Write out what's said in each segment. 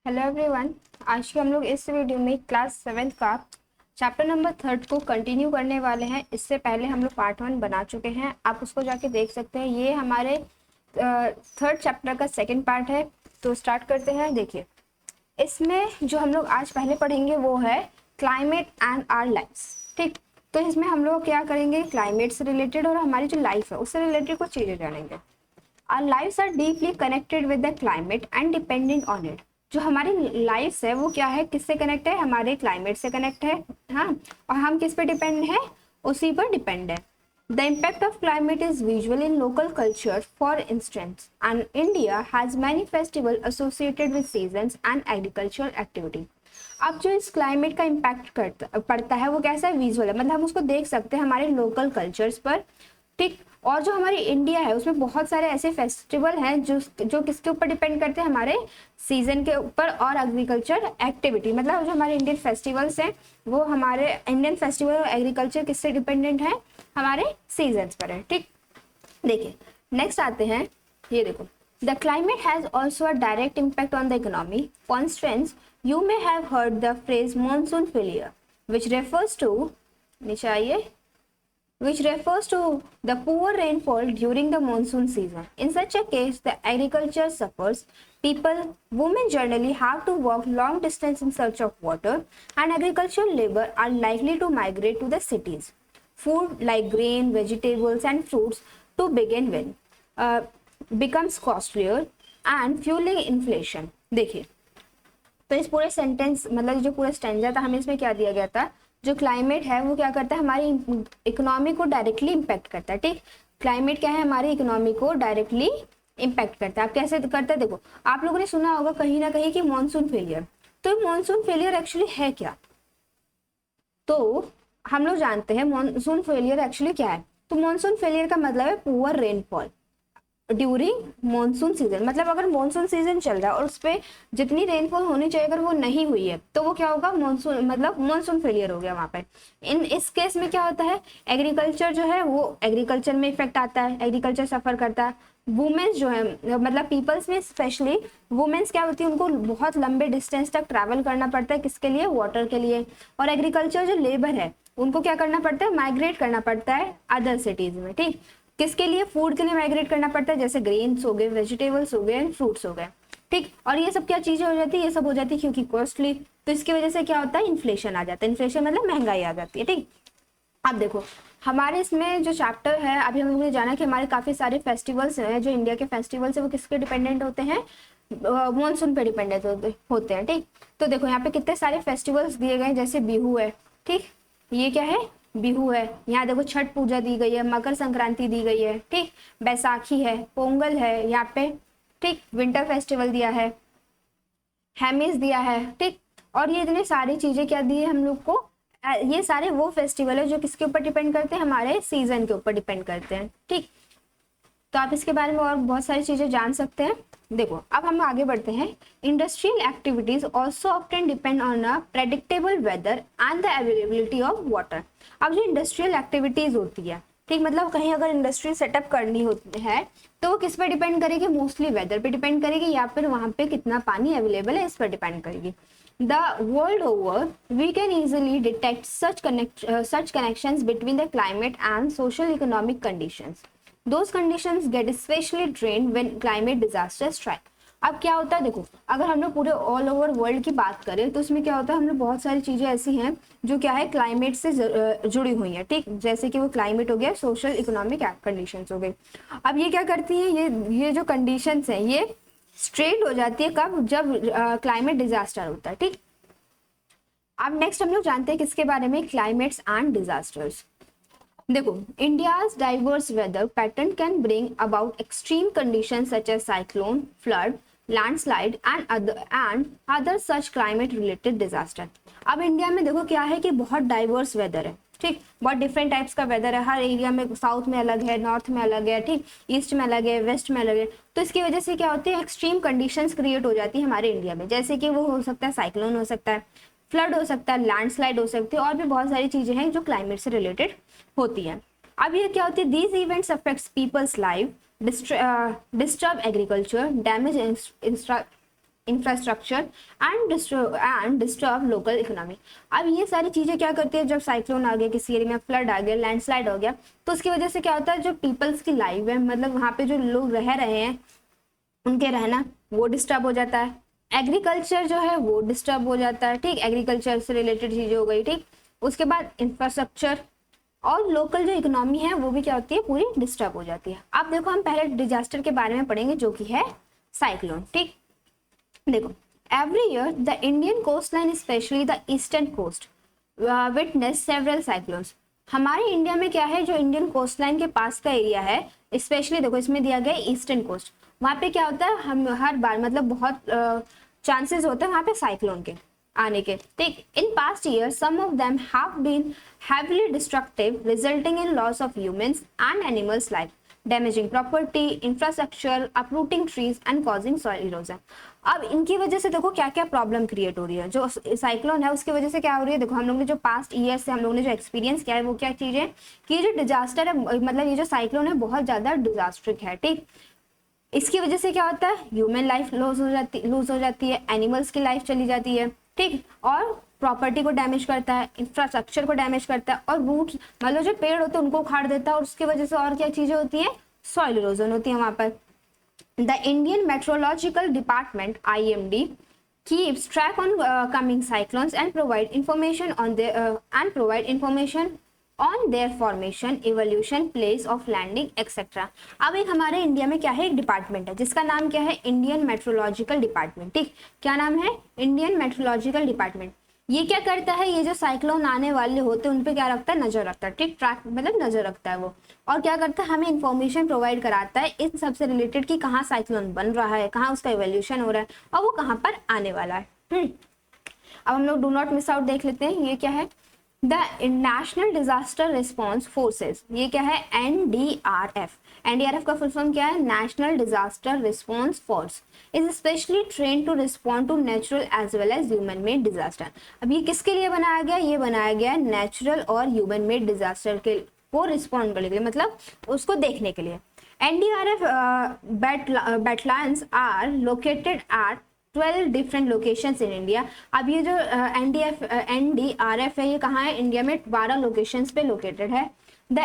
Hello everyone. आज के हम लोग इस वीडियो में क्लास 7th का चैप्टर नंबर 3 को कंटिन्यू करने वाले हैं। इससे पहले हम लोग पार्ट 1 बना चुके हैं, आप उसको जाके देख सकते हैं। ये हमारे 3rd चैप्टर का सेकंड पार्ट है। तो स्टार्ट करते हैं। देखिए, इसमें जो हम लोग आज पहले पढ़ेंगे वो है क्लाइमेट एंड आवर लाइफ्स। ठीक, तो इसमें हम लोग क्या करेंगे, क्लाइमेट से रिलेटेड और हमारी जो लाइफ है उससे रिलेटेड कुछ चीज़ें जानेंगे। Our lives are deeply connected with the climate and depending on it। जो हमारी लाइफ है वो क्या है, किससे कनेक्ट है, हमारे क्लाइमेट से कनेक्ट है। हाँ, और हम किस पे डिपेंड है, उसी पर डिपेंड है। The impact of climate is visual in local culture, for instance, and India has many festivals associated with seasons and agricultural activity। अब जो इस क्लाइमेट का इम्पैक्ट पड़ता है वो कैसा है, विजुअल है, मतलब हम उसको देख सकते हैं हमारे लोकल कल्चर्स पर। ठीक, और जो हमारी इंडिया है उसमें बहुत सारे ऐसे फेस्टिवल हैं जो किसके ऊपर डिपेंड करते हैं, हमारे सीजन के ऊपर और एग्रीकल्चर एक्टिविटी। मतलब जो हमारे इंडियन फेस्टिवल्स हैं वो हमारे इंडियन फेस्टिवल और एग्रीकल्चर किससे डिपेंडेंट है, हमारे सीजन्स पर है। ठीक, देखिए नेक्स्ट आते हैं। ये देखो, the climate has also a direct impact on the economy. For instance, you may have heard the phrase monsoon failure which refers to, नीचे आइए, which refers to the poor rainfall during the monsoon season. In such a case, the agriculture suffers. Women generally have to walk long distance in search of water, and agricultural labor are likely to migrate to the cities. Food like grain, vegetables, and fruits to begin with becomes costlier and fueling inflation. देखिए, तो इस पूरे sentence मतलब जो पूरा stanza था, हमें इसमें क्या दिया गया था, जो क्लाइमेट है वो क्या करता है, हमारी इकोनॉमी को डायरेक्टली इम्पैक्ट करता है। ठीक, क्लाइमेट क्या है, हमारी इकोनॉमी को डायरेक्टली इम्पैक्ट करता है। आप कैसे करता है, देखो आप लोगों ने सुना होगा कहीं ना कहीं कि मॉनसून फेलियर। तो मॉनसून फेलियर एक्चुअली है क्या, तो हम लोग जानते हैं मॉनसून फेलियर एक्चुअली क्या है। तो मॉनसून फेलियर का मतलब है poor rainfall during monsoon season. मतलब अगर मॉनसून सीजन चल रहा है और उस पर जितनी रेनफॉल होनी चाहिए अगर वो नहीं हुई है तो वो क्या होगा, मॉनसून मतलब मॉनसून फेलियर हो गया वहां पे। इस केस में क्या होता है, एग्रीकल्चर जो है वो एग्रीकल्चर में इफेक्ट आता है, एग्रीकल्चर सफर करता है। वुमेन्स जो है मतलब पीपल्स में स्पेशली वुमेन्स क्या होती है, उनको बहुत लंबे डिस्टेंस तक ट्रैवल करना पड़ता है, किसके लिए, वाटर के लिए। और एग्रीकल्चर जो लेबर है उनको क्या करना पड़ता है, माइग्रेट करना पड़ता है अदर सिटीज में। ठीक, किसके लिए, फूड के लिए माइग्रेट करना पड़ता है, जैसे ग्रेन्स हो गए, वेजिटेबल्स हो गए एंड फ्रूट्स हो गए। ठीक, और ये सब क्या चीजें हो जाती है, ये सब हो जाती है क्योंकि कॉस्टली। तो इसकी वजह से क्या होता है, इन्फ्लेशन आ जाता है। इन्फ्लेशन मतलब महंगाई आ जाती है। ठीक, अब देखो हमारे इसमें जो चैप्टर है, अभी हम लोगों ने जाना कि हमारे काफी सारे फेस्टिवल्स हैं, जो इंडिया के फेस्टिवल्स है वो किसके डिपेंडेंट होते हैं, मॉनसून पे डिपेंडेंट होते हैं। ठीक, तो देखो यहाँ पे कितने सारे फेस्टिवल्स दिए गए हैं, जैसे बिहू है। ठीक, ये क्या है, बिहू है। यहाँ देखो छठ पूजा दी गई है, मकर संक्रांति दी गई है। ठीक, बैसाखी है, पोंगल है यहाँ पे। ठीक, विंटर फेस्टिवल दिया है, हेमिस दिया है। ठीक, और ये इतनी सारी चीजें क्या दी है हम लोग को, ये सारे वो फेस्टिवल है जो किसके ऊपर डिपेंड करते हैं, हमारे सीजन के ऊपर डिपेंड करते हैं। ठीक, तो आप इसके बारे में और बहुत सारी चीजें जान सकते हैं। देखो अब हम आगे बढ़ते हैं। Industrial activities also often depend on a predictable weather and the availability of water. अब जो इंडस्ट्रियल एक्टिविटीज होती है, ठीक, मतलब कहीं अगर इंडस्ट्री सेटअप करनी होती है तो वो किस पे डिपेंड करेगी, मोस्टली वेदर पे डिपेंड करेगी, या फिर वहां पे कितना पानी अवेलेबल है इस पर डिपेंड करेगी। The world over, we can easily detect such connections between the climate and social economic conditions. Those conditions get especially strained when climate disasters strike. अब क्या होता है, देखो अगर हम लोग पूरे ऑल ओवर वर्ल्ड की बात करें तो उसमें क्या होता है, हम लोग बहुत सारी चीजें ऐसी हैं जो क्या है, क्लाइमेट से जुड़ी हुई है। ठीक, जैसे कि वो क्लाइमेट हो गया, सोशल इकोनॉमिक कंडीशंस हो गई। अब ये क्या करती हैं, ये जो कंडीशंस हैं ये स्ट्रेन हो जाती है कब, जब क्लाइमेट डिजास्टर होता है। ठीक, अब नेक्स्ट हम लोग जानते हैं किसके बारे में, क्लाइमेट्स एंड डिजास्टर्स। देखो, India's diverse weather pattern can bring about extreme condition such as cyclone, flood, landslide and other such climate related disaster. अब इंडिया में देखो क्या है कि बहुत डाइवर्स वेदर है। ठीक, बहुत डिफरेंट टाइप्स का वेदर है, हर एरिया में, साउथ में अलग है, नॉर्थ में अलग है, ठीक, ईस्ट में अलग है, वेस्ट में अलग है। तो इसकी वजह से क्या होती है, एक्सट्रीम कंडीशंस क्रिएट हो जाती है हमारे इंडिया में, जैसे कि वो हो सकता है साइक्लोन हो सकता है, फ्लड हो सकता है, लैंडस्लाइड हो सकती है, और भी बहुत सारी चीजें हैं जो क्लाइमेट से रिलेटेड होती हैं। अब ये क्या होती है, these events affects people's life, disturb agriculture, damage infrastructure and disturb local economy. अब ये सारी चीजें क्या करती है, जब साइक्लोन आ गया, किसी एरिया में फ्लड आ गया, लैंडस्लाइड हो गया, तो उसकी वजह से क्या होता है, जो पीपल्स की लाइफ है, मतलब वहाँ पे जो लोग रह रहे हैं उनके रहना वो डिस्टर्ब हो जाता है। एग्रीकल्चर जो है वो डिस्टर्ब हो जाता है, ठीक, एग्रीकल्चर से रिलेटेड चीजें हो गई, ठीक। उसके बाद इंफ्रास्ट्रक्चर और लोकल जो इकोनॉमी है वो भी क्या होती है, पूरी डिस्टर्ब हो जाती है। अब देखो हम पहले डिजास्टर के बारे में पढ़ेंगे जो कि है साइक्लोन, ठीक। देखो, every year the Indian coast line specially the eastern coast witness several cyclones. हमारे इंडिया में क्या है, जो इंडियन कोस्ट लाइन के पास का एरिया है, स्पेशली देखो इसमें दिया गया ईस्टर्न कोस्ट, वहाँ पे क्या होता है, हम हर बार मतलब बहुत चांसेस होते हैं वहाँ पे साइक्लोन के आने के, ठीक। In past year some of them have been heavily destructive, resulting in loss of humans and animals' life, damaging property, infrastructure, uprooting trees and causing soil erosion। अब इनकी वजह से देखो क्या क्या प्रॉब्लम क्रिएट हो रही है, जो साइक्लोन है उसकी वजह से क्या हो रही है। देखो हम लोग ने जो पास्ट ईयर से हम लोग ने जो एक्सपीरियंस किया है वो क्या चीज है कि ये जो डिजास्टर है, मतलब ये जो साइक्लोन है बहुत ज्यादा डिजास्ट्रिक है, ठीक। इसकी वजह से क्या होता है, ह्यूमन लाइफ लूज हो जाती है, एनिमल्स की लाइफ चली जाती है, ठीक, और प्रॉपर्टी को डैमेज करता है, इंफ्रास्ट्रक्चर को डैमेज करता है, और रूट्स मतलब जो पेड़ होते हैं उनको उखाड़ देता है, और उसकी वजह से और क्या चीजें होती हैं, सॉइल इरोजन होती है वहां पर। The Indian meteorological department IMD keeps track on coming cyclones and provide information on their formation, evolution, place of landing, etc. अब एक हमारे इंडिया में क्या है, एक डिपार्टमेंट है जिसका नाम क्या है, इंडियन मेट्रोलॉजिकल डिपार्टमेंट, ठीक। क्या नाम है, इंडियन मेट्रोलॉजिकल डिपार्टमेंट। ये क्या करता है, ये जो साइक्लोन आने वाले होते हैं उन पे क्या रखता है, नजर रखता है, ठीक, ट्रैक मतलब नजर रखता है वो, और क्या करता है, हमें इन्फॉर्मेशन प्रोवाइड कराता है इन सबसे रिलेटेड कि कहाँ साइक्लोन बन रहा है, कहाँ उसका इवोल्यूशन हो रहा है, और वो कहाँ पर आने वाला है। अब हम लोग डू नॉट मिस आउट देख लेते हैं, ये क्या है, the national disaster response forces, ये क्या है, NDRF। NDRF का फुल फॉर्म क्या है, national disaster response force, is specially train to respond to natural as well as human made disaster. अब ये किसके लिए बनाया गया, ये बनाया गया नेचुरल और ह्यूमन मेड डिजास्टर के को रिस्पॉन्ड करने के लिए, मतलब उसको देखने के लिए। NDRF battalions are located at 12 different locations in India. अब ये जो NDRF है ये कहाँ है, इंडिया में 12 लोकेशंस पे लोकेटेड है। The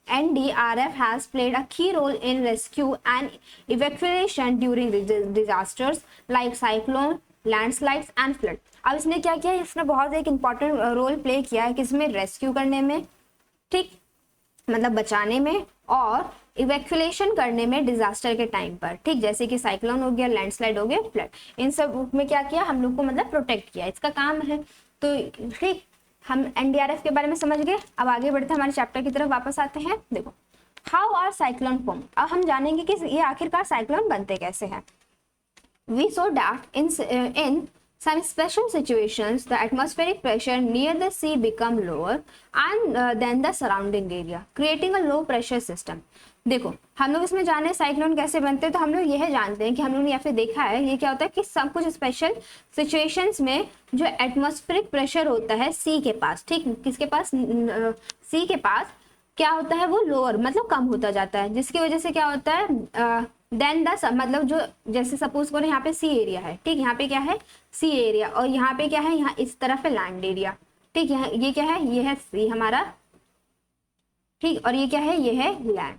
NDRF has played a key role in rescue and evacuation during disasters like cyclone, landslides and flood। अब इसने क्या किया, इसने बहुत एक इम्पॉर्टेंट रोल प्ले किया है किसमें, रेस्क्यू करने में, ठीक, मतलब बचाने में, और इवैक्यूएशन करने में डिजास्टर के टाइम पर, ठीक, जैसे कि साइक्लोन हो गया, लैंडस्लाइड हो गया, फ्लड, इन सब में क्या किया, हम लोग को मतलब प्रोटेक्ट किया, इसका काम है। तो ठीक, हम NDRF के बारे में समझ गए। अब आगे बढ़ते हमारे चैप्टर की तरफ वापस आते हैं। देखो, हाउ आर साइक्लोन फॉर्म। अब हम जानेंगे कि ये आखिरकार साइक्लोन बनते कैसे हैं। We saw that in some special situations the atmospheric pressure near the sea become lower and than the surrounding area creating a low pressure system। देखो हम लोग इसमें जाने साइक्लोन कैसे बनते हैं, तो हम लोग यह जानते हैं कि हम लोग ने या फिर देखा है ये क्या होता है कि सब कुछ स्पेशल सिचुएशंस में जो एटमॉस्फेरिक प्रेशर होता है सी के पास, ठीक, किसके पास, सी के पास क्या होता है, वो लोअर मतलब कम होता जाता है, जिसकी वजह से क्या होता है देन द मतलब जो जैसे सपोज करो यहाँ पे सी एरिया है, ठीक, यहाँ पे क्या है सी एरिया, और यहाँ पे क्या है, यहाँ इस तरफ है लैंड एरिया, ठीक, यहाँ ये क्या है, ये है सी हमारा, ठीक, और ये क्या है, ये है लैंड।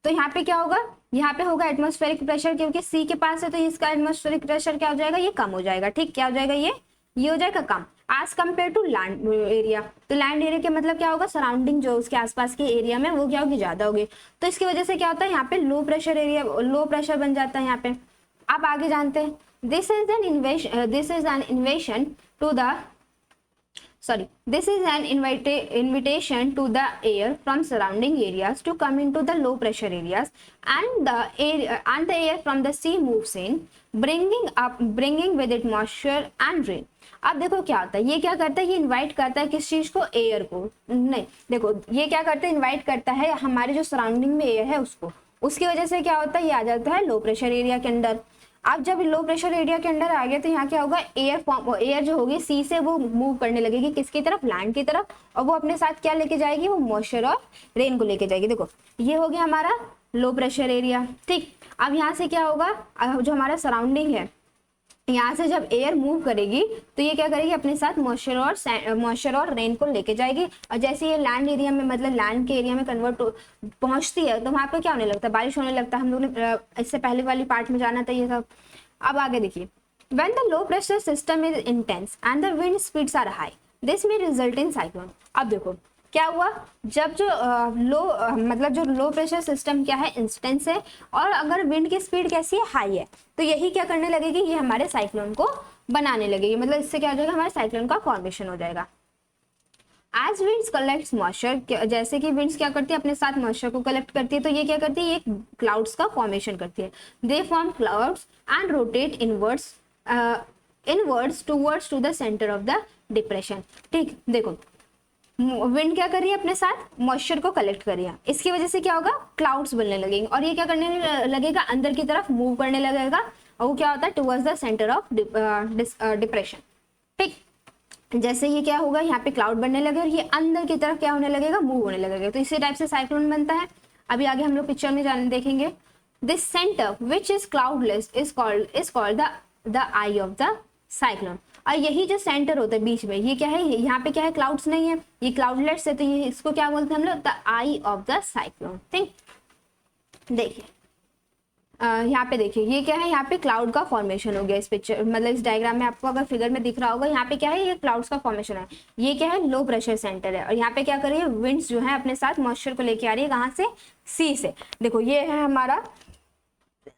तो यहाँ पे क्या होगा, यहाँ पे होगा एटमॉस्फेरिक प्रेशर, क्योंकि सी के पास है तो इसका एटमॉस्फेरिक प्रेशर क्या हो जाएगा, ये कम हो जाएगा, ठीक, क्या हो जाएगा, ये हो जाएगा कम as compare to land area. तो लैंड एरिया के मतलब क्या होगा, सराउंडिंग जो उसके आसपास के एरिया में वो क्या होगी, ज्यादा होगी। तो इसकी वजह से क्या होता है, यहाँ पे low pressure area, low pressure बन जाता है यहाँ पे। आप आगे जानते हैं, this is an invasion to the sorry this is an invitation to the air from surrounding areas to come into the low pressure areas and the air from the sea moves in bringing with it moisture and rain। अब देखो क्या होता है, ये क्या करता है, ये इनवाइट करता है किस चीज को, एयर को, नहीं देखो ये क्या करता है, इनवाइट करता है हमारे जो सराउंडिंग में एयर है उसको, उसकी वजह से क्या होता है, ये आ जाता है लो प्रेशर एरिया के अंदर। अब जब लो प्रेशर एरिया के अंदर आ गया तो यहाँ क्या होगा, एयर जो होगी सी से वो मूव करने लगेगी किसकी तरफ, लैंड की तरफ, और वो अपने साथ क्या लेके जाएगी, वो मॉइस्चर और रेन को लेके जाएगी। देखो ये हो गया हमारा लो प्रेशर एरिया, ठीक। अब यहाँ से क्या होगा, जो हमारा सराउंडिंग है, यहाँ से जब एयर मूव करेगी तो ये क्या करेगी, अपने साथ मॉइस्चर और रेन को लेके जाएगी। और जैसे ये लैंड एरिया में, मतलब लैंड के एरिया में कन्वर्ट पहुंचती है तो वहाँ पे क्या होने लगता है, बारिश होने लगता है। हम लोग ने इससे पहले वाली पार्ट में जाना था ये सब। अब आगे देखिए, when the low pressure system is intense and the wind speeds are high, this may result in cyclone। अब देखो क्या हुआ, जब जो मतलब जो लो प्रेशर सिस्टम क्या है, इंस्टेंस है, और अगर विंड की स्पीड कैसी है, हाई है, तो यही क्या करने लगेगी, ये हमारे साइक्लोन को बनाने लगेगी। मतलब इससे क्या हो जाएगा, हमारे साइक्लोन का फॉर्मेशन हो जाएगा। एज विंड्स कलेक्ट्स मॉइस्चर, जैसे कि विंड्स क्या करती है, अपने साथ मॉइस्चर को कलेक्ट करती है, तो ये क्या करती है, ये क्लाउड्स का फॉर्मेशन करती है। They form clouds and rotate inwards towards to the centre of the depression. ठीक, देखो विंड क्या कर रही है, अपने साथ मॉइस्चर को कलेक्ट कर रही है, इसकी वजह से क्या होगा, क्लाउड्स बनने लगेंगे, और ये क्या करने लगेगा, अंदर की तरफ मूव करने लगेगा, और वो क्या होता है, towards the centre of depression. ठीक, जैसे ये क्या होगा, यहाँ पे क्लाउड बनने लगे और ये अंदर की तरफ क्या होने लगेगा, मूव होने लगेगा, तो इसी टाइप से साइक्लोन बनता है। अभी आगे हम लोग पिक्चर में जाने देखेंगे। This centre which is cloudless is called the I of the cyclone. और यही जो सेंटर होता है बीच में, ये क्या है, यहाँ पे क्या है, क्लाउड्स नहीं है, ये क्लाउडलेस है, तो ये इसको क्या बोलते हैं हम लोग, the I of the cyclone. ठीक, देखिए यहाँ पे देखिए, ये क्या है, यहाँ पे क्लाउड का फॉर्मेशन हो गया इस पिक्चर, मतलब इस डायग्राम में आपको अगर फिगर में दिख रहा होगा, यहाँ पे क्या है, ये क्लाउड्स का फॉर्मेशन है, ये क्या है, लो प्रेशर सेंटर है, और यहाँ पे क्या कर रही है, विंड्स जो है अपने साथ मॉइस्चर को लेके आ रही है, कहाँ से, सी से। देखो ये है हमारा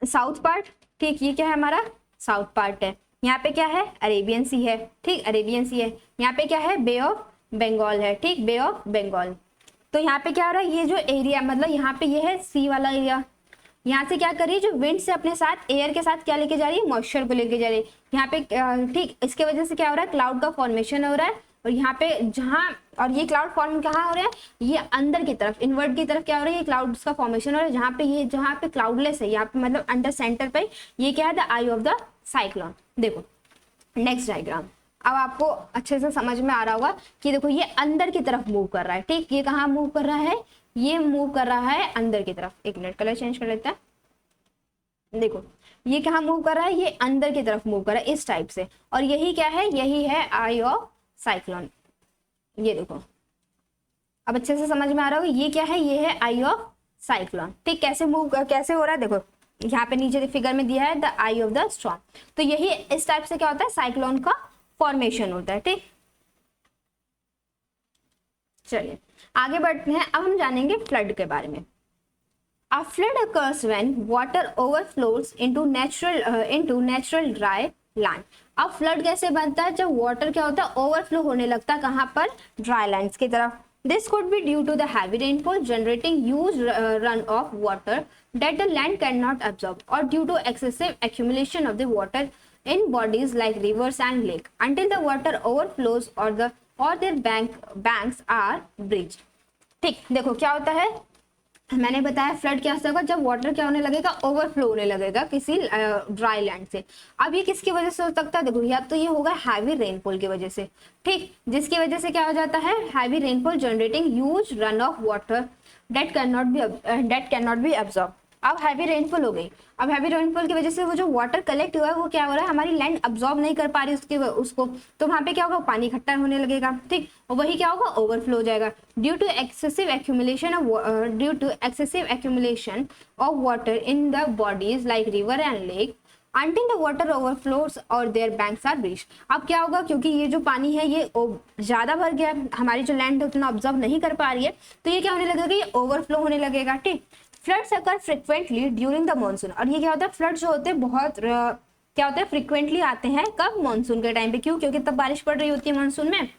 साउथ पार्ट। ठीक, ये क्या है, हमारा साउथ पार्ट है। यहाँ पे क्या है, अरेबियन सी है। ठीक, अरेबियन सी है। यहाँ पे क्या है, बे ऑफ बंगाल है। ठीक, बे ऑफ बंगाल। तो यहाँ पे क्या हो रहा है, ये जो एरिया, मतलब यहाँ पे ये है सी वाला एरिया, यहाँ से क्या कर रही है, जो विंड से अपने साथ एयर के साथ क्या लेके जा रही है, मॉइस्चर को लेके जा रही है यहाँ पे। ठीक, इसके वजह से क्या हो रहा है, क्लाउड का फॉर्मेशन हो रहा है, और यहाँ पे जहाँ, और ये क्लाउड फॉर्म कहाँ हो रहा है, ये अंदर की तरफ, इनवर्ट की तरफ क्या हो रहा है, ये क्लाउड्स का फॉर्मेशन हो रहा है, जहाँ पे ये, जहाँ पे क्लाउडलेस है, यहाँ पे मतलब अंडर सेंटर पे, ये क्या है, the I of the cyclone. देखो नेक्स्ट डायग्राम, अब आपको अच्छे से समझ में आ रहा होगा कि देखो ये अंदर की तरफ मूव कर रहा है। ठीक, ये कहाँ मूव कर रहा है, ये मूव कर रहा है अंदर की तरफ। एक मिनट, कलर चेंज कर लेता है। देखो ये कहाँ मूव कर रहा है, ये अंदर की तरफ मूव कर रहा है इस टाइप से, और यही क्या है, यही है आई ऑफ साइक्लोन। ये देखो अब अच्छे से समझ में आ रहा होगा, ये क्या है, ये है आई ऑफ साइक्लोन। ठीक, कैसे मूव, कैसे हो रहा है, देखो यहाँ पे नीचे फिगर में दिया है the I of the storm, तो यही इस टाइप से क्या होता है, साइक्लोन का फॉर्मेशन होता है। ठीक, चलिए आगे बढ़ते हैं। अब हम जानेंगे फ्लड के बारे में। A flood occurs when water overflows into natural dry land। अब फ्लड कैसे बनता है, जब वाटर क्या होता है, ओवरफ्लो होने लगता है, कहाँ पर, ड्राई लैंड्स की तरफ। This could be due to the heavy rainfall generating huge run of water that the land cannot absorb, or due to excessive accumulation of the water in bodies like rivers and lake until the water overflows or their banks are breached। ठीक, देखो क्या होता है, मैंने बताया flood क्या होगा, जब वाटर क्या होने लगेगा, ओवरफ्लो होने लगेगा किसी ड्राई लैंड से। अब ये किसकी वजह से हो सकता है, देखो या तो ये होगा हैवी रेनफॉल की वजह से। ठीक, जिसकी वजह से क्या हो जाता है, heavy rainfall generating huge run of water that can not be absorb. अब हैवी रेनफॉल हो गई, अब हैवी रेनफॉल की वजह से वो जो वाटर कलेक्ट हुआ है, वो क्या हो रहा है, हमारी लैंड अब्सॉर्ब नहीं कर पा रही उसको, तो वहां पे क्या होगा, पानी इकट्ठा होने लगेगा। ठीक, और वही क्या होगा, ओवरफ्लो हो जाएगा due to excessive accumulation of water in the bodies like river and lake until the water overflows or their banks are breached। अब क्या होगा, क्योंकि ये जो पानी है ये ज्यादा भर गया, हमारी जो लैंड उतना ऑब्जर्व नहीं कर पा रही है, तो ये क्या होने लगेगा, ये ओवरफ्लो होने लगेगा। ठीक, floods occur frequently during the monsoon. और ये क्या होता है, फ्लड जो होते हैं बहुत क्या होता है, फ्रिक्वेंटली आते हैं, कब, मानसून के टाइम पे। क्यों, क्योंकि तब बारिश पड़ रही होती है मानसून में,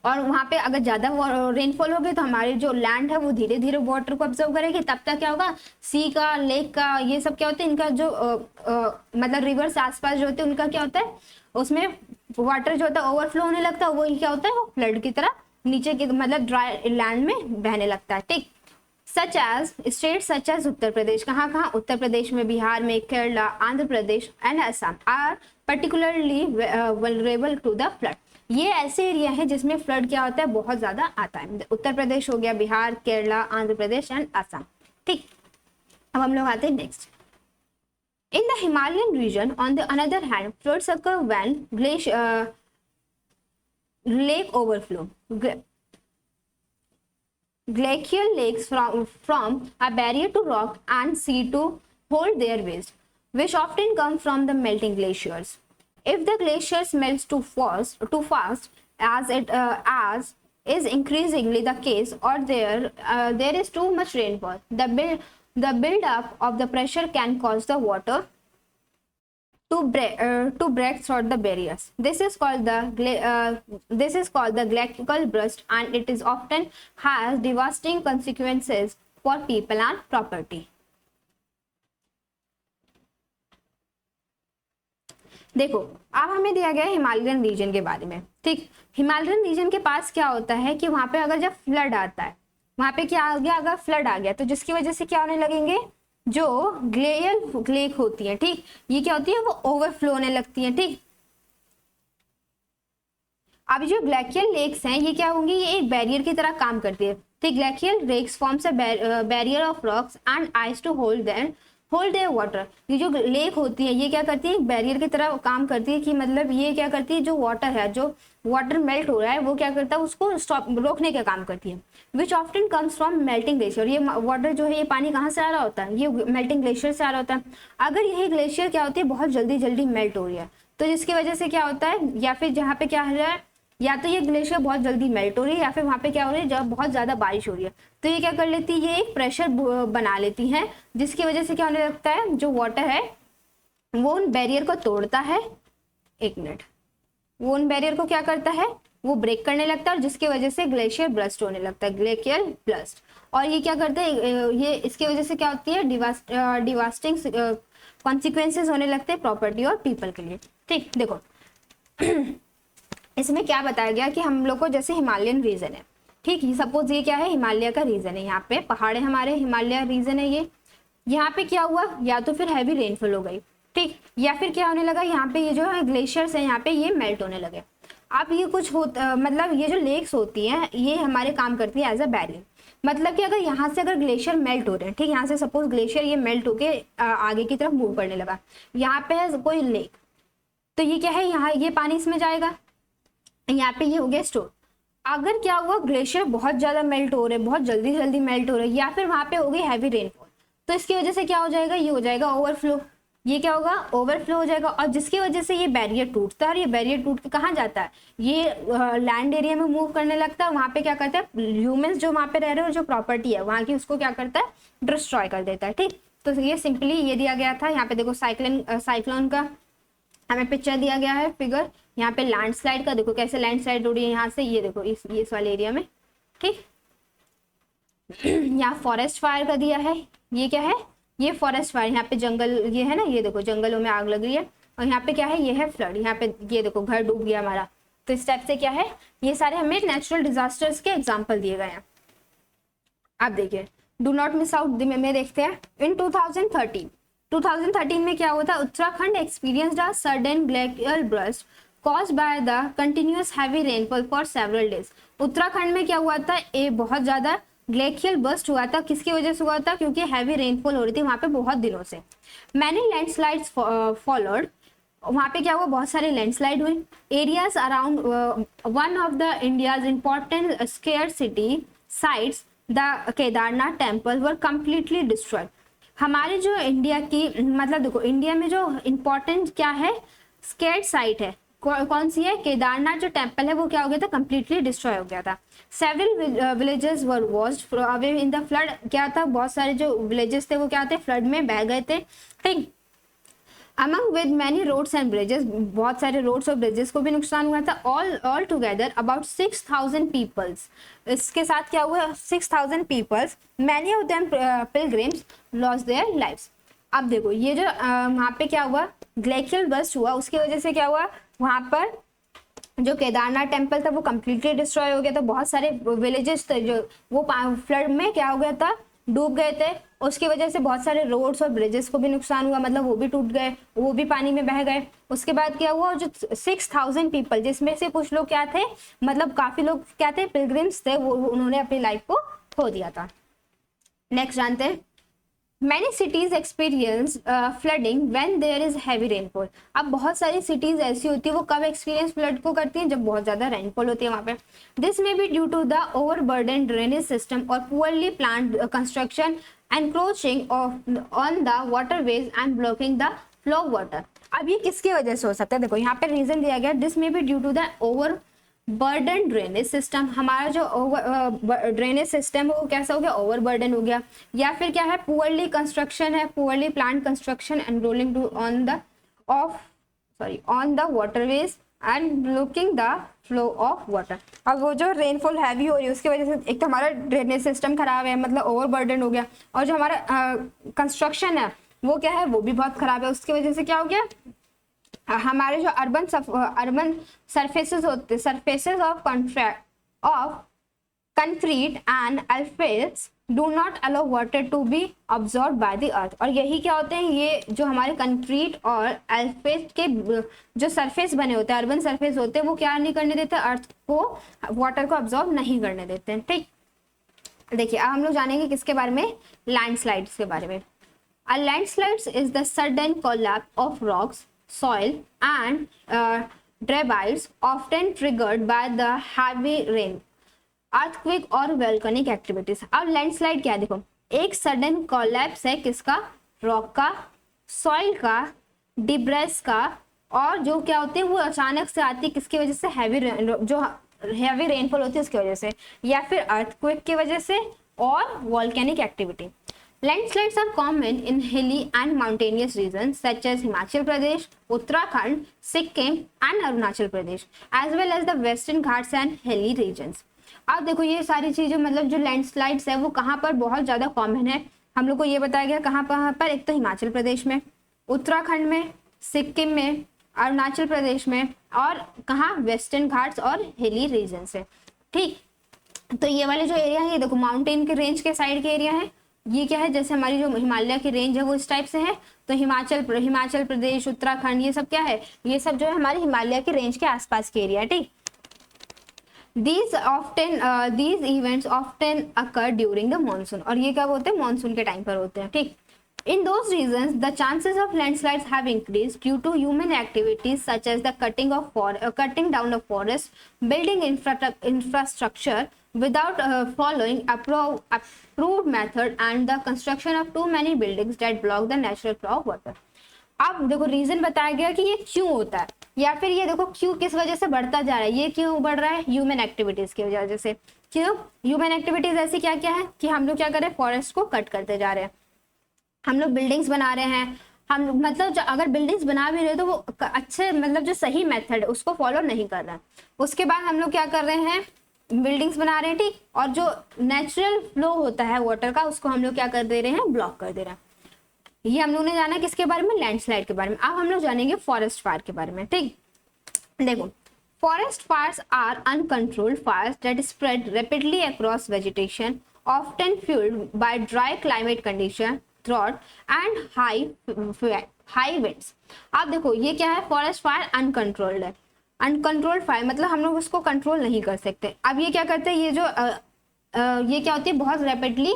और वहां पे अगर ज्यादा रेनफॉल होगी तो हमारी जो लैंड है वो धीरे धीरे वाटर को ऑब्जर्व करेगी। तब तक क्या होगा, सी का, लेक का, ये सब क्या होता है, इनका जो मतलब रिवर से आसपास जो होते हैं उनका क्या होता है, उसमें वाटर जो होता है ओवरफ्लो होने लगता है, वही क्या होता है, वो फ्लड की तरह नीचे की मतलब ड्राई लैंड में बहने लगता है। ठीक, such as state such as Uttar Pradesh, कहाँ कहाँ, उत्तर प्रदेश में, बिहार में, Kerala, Andhra Pradesh and Assam are particularly vulnerable to the flood. ये ऐसे एरिया है जिसमें फ्लड क्या होता है, बहुत ज्यादा आता है। उत्तर प्रदेश हो गया, बिहार, केरला, आंध्र प्रदेश एंड असम। ठीक, अब हम लोग आते हैं next. In the Himalayan region, on the another hand, floods occur when lake overflow. Glacial lakes from a barrier to rock and sea to hold their waste, which often come from the melting glaciers. If the glaciers melt too fast, as is increasingly the case, or there is too much rainfall, the build up of the pressure can cause the water to break through the barriers. This is called the glacial burst, and it is often has devastating consequences for people and property. देखो, अब हमें दिया गया है Himalayan reason के बारे में। ठीक, हिमालयन रीजन के पास क्या होता है कि वहां पे अगर जब फ्लड आता है, वहां पे क्या आ गया, अगर फ्लड आ गया तो जिसकी वजह से क्या होने लगेंगे, जो ग्लेशियल लेक होती है, ठीक, ये क्या होती है, वो ओवरफ्लो होने लगती है। ठीक, अब जो ग्लेशियल लेक्स हैं ये क्या होंगी, ये एक बैरियर की तरह काम करती है। ठीक, glacial lakes forms a barrier of rocks and ice to hold their water. ये जो लेक होती है ये क्या करती है, एक बैरियर की तरह काम करती है, कि मतलब ये क्या करती है, जो वाटर है, जो वाटर मेल्ट हो रहा है, वो क्या करता है, उसको स्टॉप रोकने का काम करती है। Which often comes from melting glacier. ये वाटर जो है, ये पानी कहाँ से आ रहा होता है, ये मेल्टिंग ग्लेशियर से आ रहा होता है। अगर यही ग्लेशियर क्या होती है, बहुत जल्दी जल्दी मेल्ट हो रही है, तो जिसकी वजह से क्या होता है, या फिर जहाँ पे क्या है, या तो ये ग्लेशियर बहुत जल्दी मेल्ट हो रही है, या फिर वहां पे क्या हो रही है, जब बहुत ज्यादा बारिश हो रही है, तो ये क्या कर लेती है, ये एक प्रेशर बना लेती है, जिसकी वजह से क्या होने लगता है, जो वाटर है वो उन बैरियर को तोड़ता है। एक मिनट, वो उन बैरियर को क्या करता है, वो ब्रेक करने लगता है, और जिसकी वजह से ग्लेशियर ब्रस्ट होने लगता है, ग्लेशियर ब्रस्ट। और ये क्या करता है, ये इसकी वजह से क्या होती है, डिवास्टिंग कॉन्सिक्वेंसेज होने लगते हैं प्रॉपर्टी और पीपल के लिए। ठीक, देखो इसमें क्या बताया गया कि हम लोग को जैसे हिमालयन रीजन है, ठीक, ये सपोज ये क्या है, हिमालय का रीजन है, यहाँ पे पहाड़ है हमारे, हिमालय रीजन है ये। यहाँ पे क्या हुआ, या तो फिर हैवी रेनफॉल हो गई, ठीक, या फिर क्या होने लगा, यहाँ पे ये जो है ग्लेशियर्स है, यहाँ पे ये मेल्ट होने लगे। अब ये कुछ मतलब ये जो लेक्स होती हैं ये हमारे काम करती है एज अ बैरियर। मतलब कि अगर यहाँ से अगर ग्लेशियर मेल्ट हो रहे हैं, ठीक, यहाँ से सपोज ग्लेशियर ये मेल्ट होके आगे की तरफ मूव करने लगा, यहाँ पे है कोई लेक, तो ये क्या है, यहाँ ये पानी इसमें जाएगा, यहाँ पे ये हो गया स्टोर। अगर क्या हुआ, ग्लेशियर बहुत ज्यादा मेल्ट हो रहे, बहुत जल्दी जल्दी मेल्ट हो रहे, या फिर वहां पे हो गई हैवी रेनफॉल, तो इसकी वजह से क्या हो जाएगा, ये हो जाएगा ओवरफ्लो। ये क्या होगा, ओवरफ्लो हो जाएगा, और जिसकी वजह से ये बैरियर टूटता है, और ये बैरियर टूट के कहाँ जाता है, ये लैंड एरिया में मूव करने लगता है। वहां पे क्या करता है, ह्यूमंस जो वहां पे रह रहे हैं और जो प्रॉपर्टी है वहां की, उसको क्या करता है, डिस्ट्रॉय कर देता है। ठीक, तो ये सिंपली ये दिया गया था। यहाँ पे देखो साइक्लोन का हमें पिक्चर दिया गया है, फिगर। यहाँ पे लैंडस्लाइड का देखो कैसे लैंडस्लाइड हो रही है यहाँ से, ये देखो इस वाले एरिया में। ठीक, यहाँ फॉरेस्ट फायर का दिया है, ये क्या है, ये फॉरेस्ट फायर, यहाँ पे जंगल ये है ना, ये देखो जंगलों में आग लग रही है। और यहाँ पे क्या है, ये है फ्लड, यहाँ पे ये देखो घर डूब गया हमारा। तो इस टाइप से क्या है, ये सारे हमें नेचुरल डिजास्टर्स के एग्जाम्पल दिए गए हैं। आप देखिए, डू नॉट मिस आउट में देखते हैं। इन 2013 में क्या हुआ था, Uttarakhand experienced a sudden glacial burst caused by the continuous heavy rainfall for several days. Uttarakhand में क्या हुआ था, ये बहुत ज्यादा ग्लेशियल बर्स्ट हुआ था। किसकी वजह से हुआ था, क्योंकि हैवी रेनफॉल हो रही थी वहां पे बहुत दिनों से। मैनी लैंडस्लाइड्स फॉलोड, वहां पे क्या हुआ, बहुत सारे लैंडस्लाइड हुई। Areas around one of the India's important square city sites the Kedarnath temple were completely destroyed. हमारे जो इंडिया की, मतलब देखो इंडिया में जो इम्पोर्टेंट क्या है, स्केर्ड साइट है, कौन सी है, केदारनाथ जो टेम्पल है वो क्या हो गया था, कंप्लीटली डिस्ट्रॉय हो गया था। Several villages were washed away in the flood, क्या था, बहुत सारे जो विलेजेस थे वो क्या थे, फ्लड में बह गए थे। ठीक, among with many roads and bridges, बहुत सारे रोड्स और ब्रिजेस को भी नुकसान हुआ था। ऑल टुगेदर अबाउट 6000 पीपल्स, इसके साथ क्या हुआ, 6000 peoples, many of them pilgrims lost their lives. अब देखो ये जो वहां पे क्या हुआ, ग्लेशियल बर्स्ट हुआ, उसकी वजह से क्या हुआ, वहां पर जो केदारनाथ टेम्पल था वो कंप्लीटली डिस्ट्रॉय हो गया था। बहुत सारे विलेजेस थे जो वो फ्लड में क्या हो गया था, डूब गए थे। उसकी वजह से बहुत सारे रोड्स और ब्रिजेस को भी नुकसान हुआ, मतलब वो भी टूट गए, वो भी पानी में बह गए। उसके बाद क्या हुआ, जो 6000 पीपल, जिसमें से कुछ लोग क्या थे, मतलब काफी लोग क्या थे, पिलग्रिम्स थे, वो उन्होंने अपनी लाइफ को खो दिया था। नेक्स्ट जानते हैं, many cities experience flooding when there is heavy rainfall. अब बहुत सारी सिटीज ऐसी होती है वो कब एक्सपीरियंस फ्लड को करती हैं, जब बहुत ज्यादा रेनफॉल होती है वहां पे। This may be due to the overburden drainage system और poorly planned construction encroaching on the waterways and blocking the flow of water. अब ये किसकी वजह से हो सकता है, देखो यहाँ पे रीजन दिया गया, this may be due to the over burden drainage system. हमारा जो ड्रेनेज सिस्टम है वो कैसा हो गया, ओवर बर्डन हो गया। या फिर क्या है, पुअरली कंस्ट्रक्शन है, poorly plan construction and rolling to on the waterways and blocking the flow of water. अब वो जो रेनफॉल हैवी हो रही है उसकी वजह से एक तो हमारा ड्रेनेज सिस्टम खराब है, मतलब ओवर बर्डन हो गया, और जो हमारा कंस्ट्रक्शन है वो क्या है, वो भी बहुत खराब है। उसकी वजह से क्या हो गया, हमारे जो अर्बन सरफेसेस होते, surfaces of concrete and asphalts do not allow water to be absorb by the earth. और यही क्या होते हैं, ये जो हमारे कंक्रीट और अल्फेट के जो सरफेस बने होते हैं, अर्बन सरफेस होते हैं, वो क्या नहीं करने देते, अर्थ को वाटर को अब्सॉर्ब नहीं करने देते हैं। ठीक, देखिए अब हम लोग जानेंगे किसके बारे में, लैंडस्लाइड्स के बारे में। A landslides is the sudden collapse of rocks, soil and debris often triggered by the heavy rain, earthquake और volcanic activities। अब लैंडस्लाइड क्या है, देखो एक सडन कोलैप्स है किसका, रॉक का, सॉइल का, डिब्रेस का, और जो क्या होते हैं वो अचानक से आती है किसकी वजह से, जो हैवी रेनफॉल होती है उसकी वजह से, या फिर अर्थक्वेक की वजह से, और volcanic activity. Landslides are common in hilly and mountainous regions such as Himachal Pradesh, Uttarakhand, Sikkim and Arunachal Pradesh, as well as the Western Ghats and hilly regions। अब देखो ये सारी चीजें, मतलब जो लैंडस्लाइड्स है वो कहाँ पर बहुत ज्यादा कॉमन है, हम लोग को ये बताया गया कहाँ पर, एक तो हिमाचल प्रदेश में, उत्तराखंड में, सिक्किम में, अरुणाचल प्रदेश में, और कहाँ, वेस्टर्न घाट्स और हिली रीजन से। ठीक, तो ये वाले जो एरिया है ये देखो माउंटेन के रेंज के साइड के एरिया है। ये क्या है, जैसे हमारी जो हिमालय की रेंज है वो इस टाइप से है, तो हिमाचल प्रदेश, उत्तराखंड, ये सब क्या है, ये सब जो है हमारे हिमालय की रेंज के आसपास के एरिया है। ठीक, these events often occur during the monsoon, और ये कब होते हैं, मानसून के टाइम पर होते हैं। ठीक, in those regions the chances of landslides have increased due to human activities such as the cutting down of forests, building infrastructure without following approved method, and the construction of too many buildings that block the natural flow of water। अब देखो reason बताया गया कि ये क्यों होता है, या फिर ये देखो क्यों किस वजह से बढ़ता जा रहा है, ये क्यों बढ़ रहा है, ह्यूमन एक्टिविटीज की वजह से। क्यों, ह्यूमन एक्टिविटीज ऐसी क्या क्या है कि हम लोग क्या कर रहे हैं, फॉरेस्ट को कट करते जा रहे हैं, हम लोग बिल्डिंग्स बना रहे हैं, हम मतलब अगर बिल्डिंग्स बना भी रहे हैं तो वो अच्छे, मतलब जो सही मेथड है उसको फॉलो नहीं कर रहे हैं। उसके बाद हम लोग क्या कर रहे हैं, बिल्डिंग्स बना रहे हैं, ठीक, और जो नेचुरल फ्लो होता है वाटर का उसको हम लोग क्या कर दे रहे हैं, ब्लॉक कर दे रहे हैं। ये हम लोग ने जाना किसके बारे में, लैंडस्लाइड के बारे में। अब हम लोग जानेंगे फॉरेस्ट फायर के बारे में। ठीक, देखो forest fires are uncontrolled fires that spread rapidly across vegetation, often fuelled by dry climate condition, drought and high winds। आप देखो ये क्या है, फॉरेस्ट फायर अनकंट्रोल्ड है, अनकंट्रोल्ड फायर मतलब हम लोग उसको कंट्रोल नहीं कर सकते। अब ये क्या करते हैं, ये जो ये क्या होती है, बहुत रैपिडली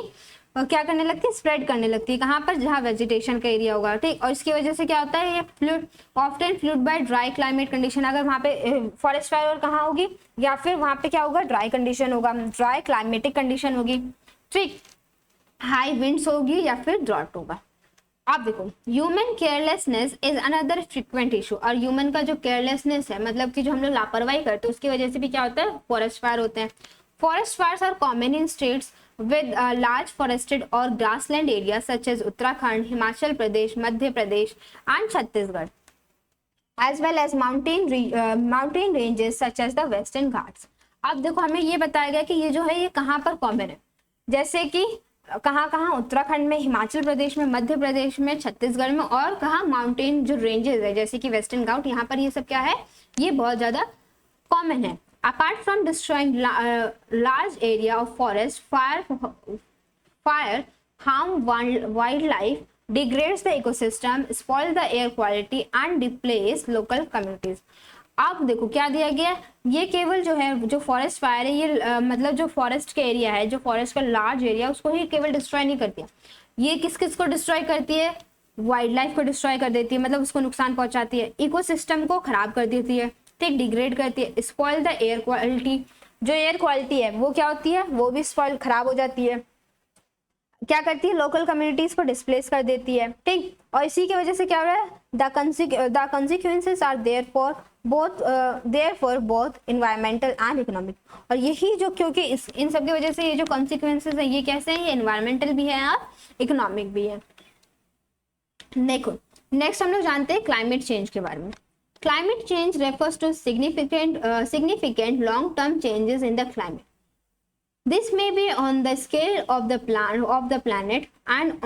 क्या करने लगती है, स्प्रेड करने लगती है, कहाँ पर, जहाँ वेजिटेशन का एरिया होगा। ठीक, और इसकी वजह से क्या होता है, ये fluid often fluid bye dry climate condition. अगर वहाँ पे फॉरेस्ट फायर कहाँ होगी, या फिर वहाँ पे क्या होगा, ड्राई कंडीशन होगा, ड्राई क्लाइमेटिक कंडीशन होगी। ठीक, हाई विंड्स होगी या फिर ड्रॉट होगा। आप देखो human carelessness is another frequent issue. और ह्यूमन का जो केयरलेसनेस है, मतलब कि जो हम लोग लापरवाही करते हैं, उसकी वजह से भी क्या होता है, फॉरेस्ट फायर होते हैं। Forest fires are common in states with large forested और grassland area such as Uttarakhand, Himachal Pradesh, Madhya Pradesh and Chhattisgarh, as well as mountain ranges such as the Western Ghats. अब देखो हमें ये बताया गया कि ये जो है ये कहाँ पर कॉमन है, जैसे कि कहाँ कहाँ, उत्तराखंड में, हिमाचल प्रदेश में, मध्य प्रदेश में, छत्तीसगढ़ में, और कहाँ माउंटेन जो रेंजेस है जैसे कि वेस्टर्न घाट, यहाँ पर ये सब क्या है, ये बहुत ज्यादा कॉमन है। Apart from destroying large area of forest, fire harm wild life, degrades the ecosystem, spoil the air quality and डिप्लेस local communities. अब देखो क्या दिया गया, ये केवल जो है, जो फॉरेस्ट फायर है ये मतलब जो फॉरेस्ट का एरिया है, जो फॉरेस्ट का लार्ज एरिया, उसको ही केवल डिस्ट्रॉय नहीं करती है, ये किस किस को डिस्ट्रॉय करती है, वाइल्ड लाइफ को डिस्ट्रॉय कर देती है, मतलब उसको नुकसान पहुंचाती है, इकोसिस्टम को खराब कर देती है, ठीक, डिग्रेड करती है, स्पॉइल द एयर क्वालिटी, जो एयर क्वालिटी है वो क्या होती है, वो भी स्पॉइल खराब हो जाती है, क्या करती है, लोकल कम्युनिटीज को डिस्प्लेस कर देती है, ठीक। और इसी की वजह से क्या हो रहा है, the consequences are there for both environmental and economic. और यही जो, क्योंकि इन सब की वजह से ये जो कॉन्सिक्वेंसेस है ये कैसे हैं, ये इन्वायरमेंटल भी है और इकोनॉमिक भी है। देखो नेक्स्ट हम लोग जानते हैं क्लाइमेट चेंज के बारे में। Climate change refers to significant long term changes in the climate. This may be on the scale of the planet and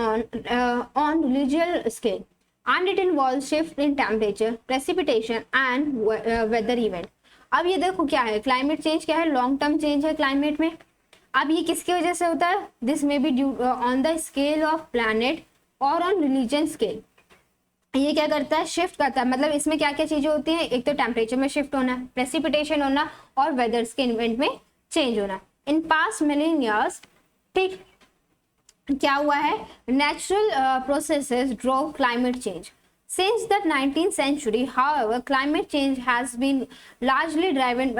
on regional scale, and it involves shift in temperature, precipitation and weather event. अब ये देखो क्या है, climate change क्या है, long term change है climate में। अब ये किसकी वजह से होता है, this may be due on the scale of planet और ऑन रिलीजन स्केल। ये क्या करता है, शिफ्ट करता है, मतलब इसमें क्या क्या चीजें होती हैं, एक तो टेम्परेचर में शिफ्ट होना, प्रेसिपिटेशन होना और वेदर्स के इवेंट में चेंज होना। इन पास्ट मिलियन ईयर्स, ठीक, क्या हुआ है, natural processes drove climate change. Since the 19th century, however, climate change has been largely driven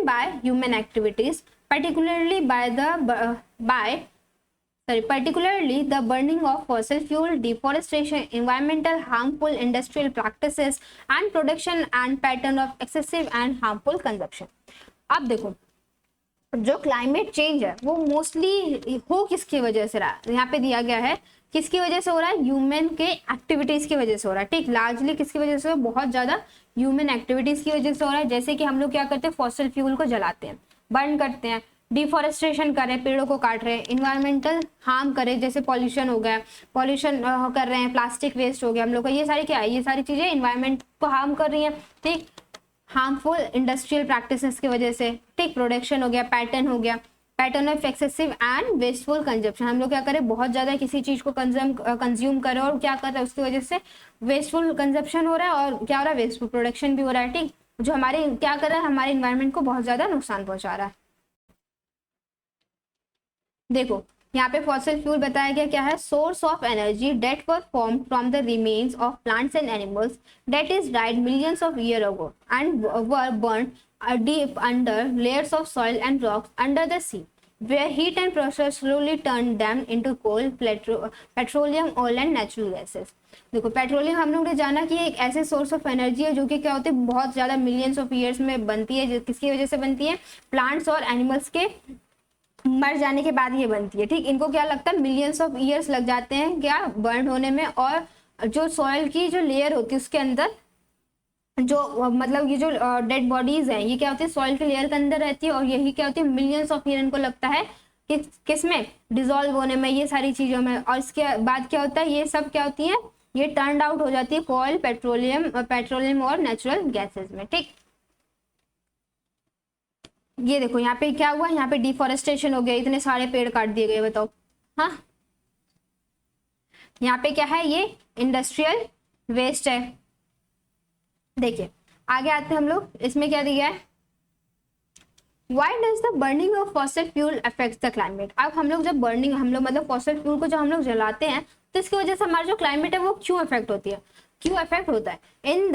by human activities, particularly the burning of fossil fuel, deforestation, environmental harmful industrial practices, and production and pattern of excessive and harmful consumption. अब देखो जो climate change है वो mostly हो किसकी वजह से रहा है, यहाँ पे दिया गया है किसकी वजह से हो रहा है, ह्यूमन के एक्टिविटीज की वजह से हो रहा है, ठीक। लार्जली किसकी वजह से, बहुत ज्यादा ह्यूमन एक्टिविटीज की वजह से हो रहा है। जैसे कि हम लोग क्या करते हैं, फॉसिल फ्यूल को जलाते हैं, बर्न करते हैं, डिफॉरेस्टेशन कर रहे हैं, पेड़ों को काट रहे हैं, इन्वायरमेंटल हार्म करे, जैसे पॉल्यूशन हो गया, पॉल्यूशन कर रहे हैं, प्लास्टिक वेस्ट हो गया हम लोग का, ये सारी क्या है, ये सारी चीजें इन्वायरमेंट को हार्म कर रही है, ठीक। हार्मफुल इंडस्ट्रियल प्रैक्टिसेस की वजह से, ठीक, प्रोडक्शन हो गया, पैटर्न हो गया, pattern of excessive and wasteful consumption. हम लोग क्या करें, बहुत ज्यादा किसी चीज को कंज्यूम करें और क्या कर रहा है, उसकी वजह से वेस्टफुल कंजप्शन हो रहा है और क्या हो रहा है, वेस्टफुल प्रोडक्शन भी हो रहा है, ठीक, जो हमारे क्या कर रहा है, हमारे इन्वायरमेंट को बहुत ज्यादा नुकसान पहुंचा रहा है। देखो यहाँ पे फॉसिल फ्यूल बताया गया क्या है, source of energy that were form from the remains of plants and animals that is died millions of year ago and were burn deep under layers of soil and rocks under the sea, where heat and process slowly turned them into coal, petroleum, oil and natural gases. देखो petroleum हम लोग ने जाना कि एक ऐसे source of energy है जो कि क्या होती है, बहुत ज्यादा मिलियंस ऑफ ईयर्स में बनती है, किसकी वजह से बनती है, प्लांट्स और एनिमल्स के मर जाने के बाद ये बनती है, ठीक। इनको क्या लगता है, मिलियंस ऑफ ईयर्स लग जाते हैं क्या, बर्न होने में, और जो सॉइल की जो लेयर होती है उसके अंदर जो मतलब ये जो डेड बॉडीज हैं ये क्या होती है, सॉइल के लेयर के अंदर रहती है, और यही क्या होती है, मिलियंस ऑफ ईयर इनको लगता है किस में, डिसॉल्व होने में, ये सारी चीजों में। और इसके बाद क्या होता है, ये सब क्या होती है, ये टर्न आउट हो जाती है कोल, पेट्रोलियम और नेचुरल गैसेस में, ठीक। ये देखो यहाँ पे क्या हुआ, यहाँ पे डिफॉरेस्टेशन हो गया, इतने सारे पेड़ काट दिए गए, बताओ। हाँ, यहाँ पे क्या है, ये इंडस्ट्रियल वेस्ट है। देखिए आगे आते हैं हम लोग, इसमें क्या दिया है, Why does the burning of fossil fuel affects the climate? अब हम लोग जब बर्निंग, हम लोग मतलब फॉसिल फ्यूल को जब हम लोग जलाते हैं तो इसकी वजह से हमारा जो क्लाइमेट है वो क्यों अफेक्ट होती है, क्यों अफेक्ट होता है, in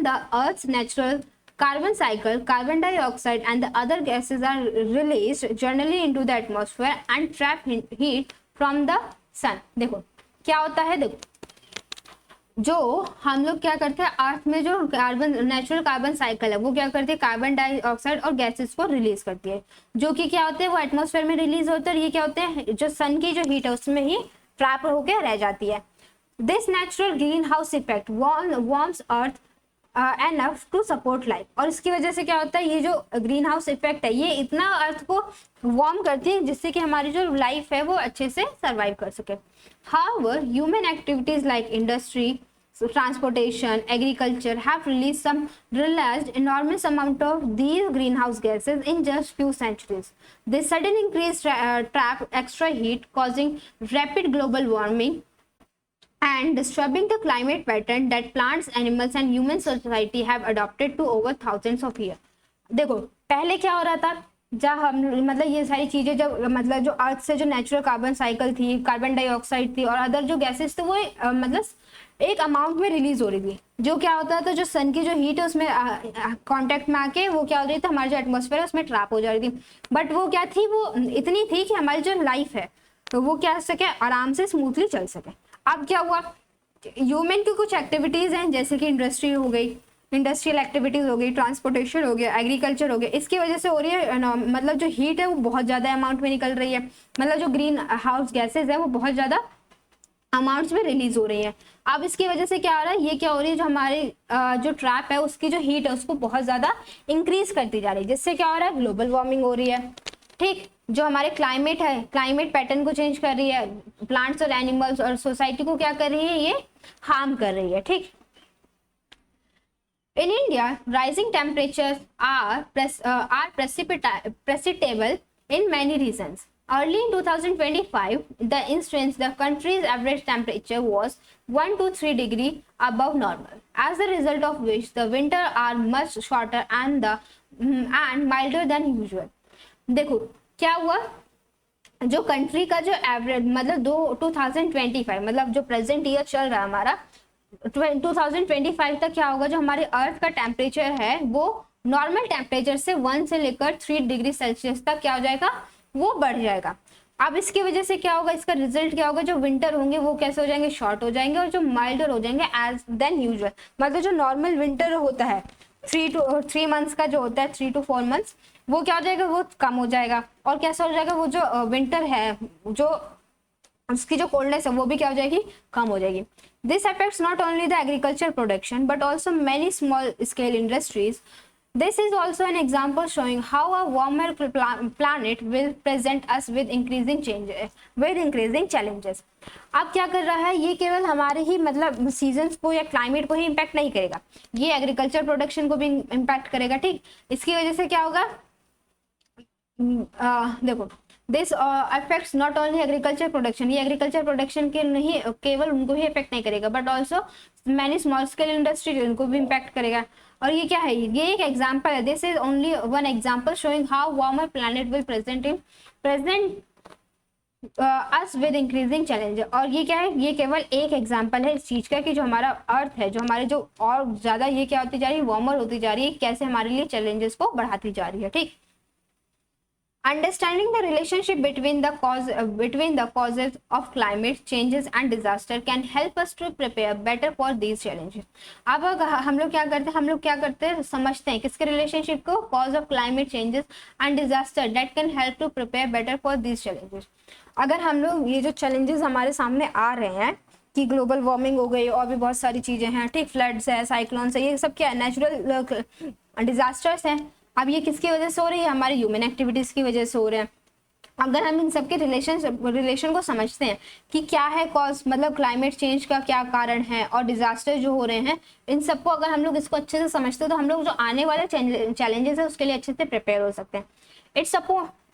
the earth's natural carbon cycle, carbon dioxide and the other gases are released generally into the atmosphere and trap heat from the sun. देखो क्या होता है, देखो जो हम लोग क्या करते हैं, अर्थ में जो नेचुरल कार्बन साइकिल है वो क्या करती है, कार्बन डाइऑक्साइड और गैसेस को रिलीज करती है, जो कि क्या होते हैं, वो एटमॉस्फेयर में रिलीज होते हैं, और ये क्या होते हैं, जो सन की जो हीट है उसमें ही ट्रैप होकर रह जाती है। This natural greenhouse effect warms earth enough to support life, और इसकी वजह से क्या होता है, ये जो ग्रीन हाउस इफेक्ट है ये इतना अर्थ को वार्म करती है जिससे कि हमारी जो लाइफ है वो अच्छे से सर्वाइव कर सके। However human activities like industry, transportation, agriculture have realized enormous amount of these greenhouse gases in just few centuries. This sudden increase trap extra heat, causing rapid global warming and disturbing the climate pattern that plants, animals and human society have adopted to over thousands of years. देखो पहले क्या हो रहा था, जब हम मतलब ये सारी चीजें जब मतलब जो अर्थ से जो नेचुरल कार्बन साइकिल थी, कार्बन डाइऑक्साइड थी और अदर जो गैसेस थे वो मतलब एक अमाउंट में रिलीज हो रही थी, जो क्या होता था, जो सन की जो हीट है उसमें कांटेक्ट में आके वो क्या हो रही थी, हमारी जो एटमॉस्फेयर है उसमें ट्रैप हो जा रही थी। बट वो क्या थी, वो इतनी थी कि हमारी जो लाइफ है तो वो क्या सके, आराम से स्मूथली चल सके। अब क्या हुआ, ह्यूमन की कुछ एक्टिविटीज हैं जैसे कि इंडस्ट्री हो गई, इंडस्ट्रियल एक्टिविटीज हो गई, ट्रांसपोर्टेशन हो गया, एग्रीकल्चर हो गया, इसकी वजह से हो रही है मतलब जो हीट है वो बहुत ज्यादा अमाउंट में निकल रही है, मतलब जो ग्रीन हाउस गैसेज है वो बहुत ज्यादा अमाउंट्स में रिलीज हो रही है। अब इसकी वजह से क्या हो रहा है, ये क्या हो रही है, जो हमारे जो ट्रैप है उसकी जो हीट है उसको बहुत ज्यादा इंक्रीज करती जा रही है, जिससे क्या हो रहा है, ग्लोबल वार्मिंग हो रही है। ठीक, जो हमारे क्लाइमेट है, क्लाइमेट पैटर्न को चेंज कर रही है, प्लांट्स और एनिमल्स और सोसाइटी को क्या कर रही है, ये हार्म कर रही है। ठीक, in India, rising temperatures are precipitable in many regions. Early in 2025, the country's average temperature was 1 to 3 degree above normal, as a result of which the winter are much shorter and milder than usual. देखो क्या हुआ, जो country का जो average मतलब 2025 मतलब जो present year चल रहा है हमारा 2025 तक क्या होगा, जो हमारे अर्थ का टेम्परेचर है वो नॉर्मल टेम्परेचर से 1 से लेकर 3 डिग्री सेल्सियस तक क्या हो जाएगा, वो बढ़ जाएगा। अब इसकी वजह से क्या होगा, इसका रिजल्ट क्या होगा, जो विंटर होंगे वो कैसे हो जाएंगे, शॉर्ट हो जाएंगे, और जो माइल्डर हो जाएंगे एज देन यूजुअल। मतलब जो नॉर्मल विंटर होता है 3 मंथ्स का जो होता है 3 to 4 मंथ्स, वो क्या हो जाएगा, वो कम हो जाएगा। और कैसा हो जाएगा, वो जो विंटर है, जो उसकी जो कोल्डनेस है वो भी क्या हो जाएगी, कम हो जाएगी। This affects not only the agriculture production but also many small scale industries. This is also an example showing how a warmer planet will present us with increasing challenges. अब क्या कर रहा है, ये केवल हमारे ही मतलब सीजन्स को या क्लाइमेट को ही इम्पैक्ट नहीं करेगा, ये एग्रीकल्चर प्रोडक्शन को भी इम्पैक्ट करेगा। ठीक, इसकी वजह से क्या होगा, देखो this affects not only agriculture production, ये एग्रीकल्चर प्रोडक्शन के नहीं केवल उनको ही इफेक्ट नहीं करेगा but also many small scale industry उनको भी इम्पैक्ट करेगा। और ये क्या है, ये एक एग्जाम्पल है, this is only one example showing how warmer planet will present us with increasing challenge. और ये क्या है, ये केवल एक एग्जाम्पल है इस चीज का कि जो हमारा अर्थ है, जो हमारे जो और ज्यादा ये क्या होती जा रही है, वार्मर होती जा रही है, कैसे हमारे लिए चैलेंजेस को बढ़ाती जा रही है। ठीक, Understanding the relationship between the causes of climate changes and disaster can help us to prepare better for these challenges. अब हम लोग क्या करते हैं, समझते हैं किसके रिलेशनशिप को, cause of climate changes and disaster that can help to prepare better for these challenges. अगर हम लोग ये जो चैलेंजेस हमारे सामने आ रहे हैं कि ग्लोबल वार्मिंग हो गई और भी बहुत सारी चीजें हैं, ठीक, फ्लड्स है, साइक्लोन्स है, ये सब क्या है, नेचुरल डिजास्टर्स हैं। अब ये किसकी वजह से हो रही है, हमारे ह्यूमन एक्टिविटीज की वजह से हो रहे हैं। अगर हम इन सबके रिलेशन को समझते हैं कि क्या है कॉज, मतलब क्लाइमेट चेंज का क्या कारण है और डिजास्टर जो हो रहे हैं, इन सबको अगर हम लोग इसको अच्छे से समझते हैं तो हम लोग जो आने वाले चैलेंजेस है उसके लिए अच्छे से प्रिपेयर हो सकते हैं।